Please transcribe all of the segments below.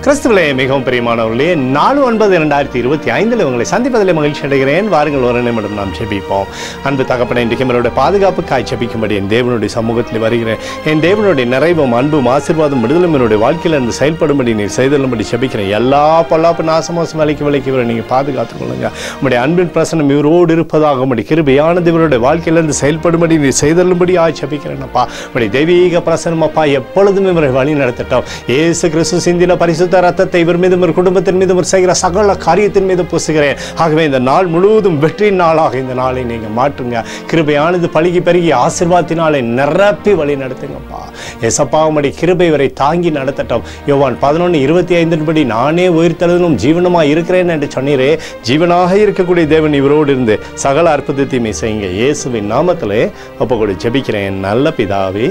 கிறிஸ்துவிலே மிகவும் பிரியமானவர்களே, 4/9/2025 உங்களை சந்திப்பதில் மகிழ்ச்சி அடைகிறேன். வாருங்கள், ஒரு நிமிடம் நாம் ஜெபிப்போம். அன்பு தகப்பனே, இன்றைக்கு நம்மளுடைய பாதுகாப்புக்காய் ஜெபிக்கும்படி என் தேவனுடைய சமூகத்தில் வருகிறேன். என் தேவனுடைய நிறைவும் அன்பும் ஆசீர்வாதம் விடுதலும் என்னுடைய வாழ்க்கையில் இருந்து செயல்படும்படி நீர் செய்தலும்படி ஜெபிக்கிறேன். எல்லா பொல்லாப்பு நாசமோசம் விலைக்கு இவரை நீங்கள் பாதுகாத்துக் கொள்ளுங்க. உங்களுடைய அன்பின் பிரசனம் இவரோடு இருப்பதாக உங்களுடைய கிருபையானது இவருடைய வாழ்க்கையிலிருந்து செயல்படும்படி நீர் செய்தலும்படி ஜெபிக்கிறேன். அப்பா, உங்களுடைய தெய்வீக பிரசனம் அப்பா எப்பொழுதும் இவரை வழி நடத்தட்டும். இயேசு கிறிஸ்து சிந்தின பரிசுத்த ரத்தத்தை இவர் மீதும் ஒரு குடும்பத்தின் மீதும் செய்கிற சகல காரியத்தின் மீது பூசுகிறேன். ஆகவே இந்த நாள் முழுவதும் வெற்றியின் நாளாக இந்த நாளை நீங்கள் மாற்றுங்க. கிருபையானது பழுகி பெருகி ஆசீர்வாதத்தினாலே நிரப்பி வழி நடத்துங்கப்பா. ஏசப்பா, உம்முடைய கிருபை வரை தாங்கி நடத்தட்டும். யோவான் 11:25 நானே உயிர்த்தெழுதலும் ஜீவனுமாய் இருக்கிறேன் என்று சொன்னீரே, ஜீவனாக இருக்கக்கூடிய தேவன் இவரோடு இருந்து சகல அற்புதத்தையுமே செய்யுங்க. இயேசுவின் நாமத்திலே ஒப்புக்கொடு ஜெபிக்கிறேன் நல்ல பிதாவே,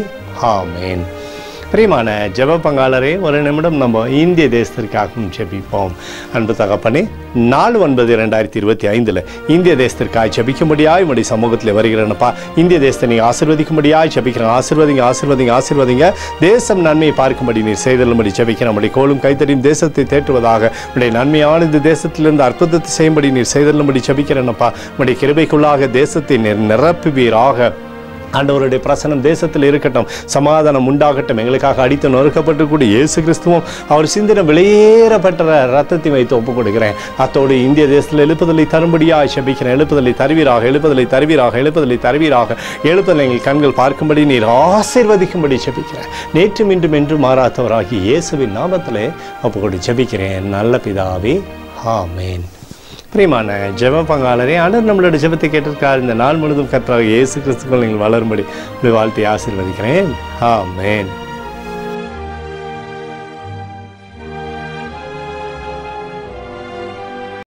ஆமேன். பிரியமான ஜெப பங்காளரே, ஒரு நிமிடம் நம்ம இந்திய தேசத்திற்காகவும் ஜெபிப்போம். அன்பு தகப்பனே, 4/9/2025 இந்திய தேசத்திற்காக ஜெபிக்கும்படியாய் உம்முடைய சமூகத்தில் வருகிறேன்ப்பா. இந்திய தேசத்தை நீ ஆசீர்வதிக்கும்படியாய் ஜெபிக்கிறேன். ஆசீர்வதிங்க. தேசம் நன்மையை பார்க்கும்படி நீர் செய்தலும்படி ஜெபிக்கிறேன். நம்முடைய கோலும் கைத்தறியும் தேசத்தை தேற்றுவதாக உடைய நன்மையான இந்த தேசத்திலிருந்து அற்புதத்தை செய்யும்படி நீர் செய்தலும்படி ஜெபிக்கிறேன்ப்பா. உடைய கிருபைக்குள்ளாக தேசத்தை நிரப்புவீராக. ஆண்டவருடைய பிரசனம் தேசத்தில் இருக்கட்டும், சமாதானம் உண்டாகட்டும். எங்களுக்காக அடித்து நொறுக்கப்பட்டுக்கூடிய இயேசு கிறிஸ்துவும் அவர் சிந்தின வெளியேறப்பட்ட ரத்தத்தை வைத்து ஒப்புக் கொடுக்கிறேன். அத்தோடு இந்திய தேசத்தில் எழுப்புதலை தரும்படியாக ஜெபிக்கிறேன். எழுப்புதலை தருவீராக. எழுப்புதலை எங்கள் கண்கள் பார்க்கும்படி நீர் ஆசீர்வதிக்கும்படி ஜெபிக்கிறேன். நேற்றும் இன்றும் என்று மாறாதவராகி இயேசுவின் நாமத்திலே ஒப்புக்கொடு ஜெபிக்கிறேன் நல்ல பிதாவே, ஆமேன். பிரியமான ஜெப பங்காளரே, ஆண்டவர் நம்மளோட ஜெபத்தை கேட்டிருக்கார். இந்த நாள் முழுவதும் கர்த்தராகிய இயேசு கிறிஸ்துவுக்குள் நீங்கள் வளரும்படி வாழ்த்தி ஆசீர்வதிக்கிறேன். ஆமேன்.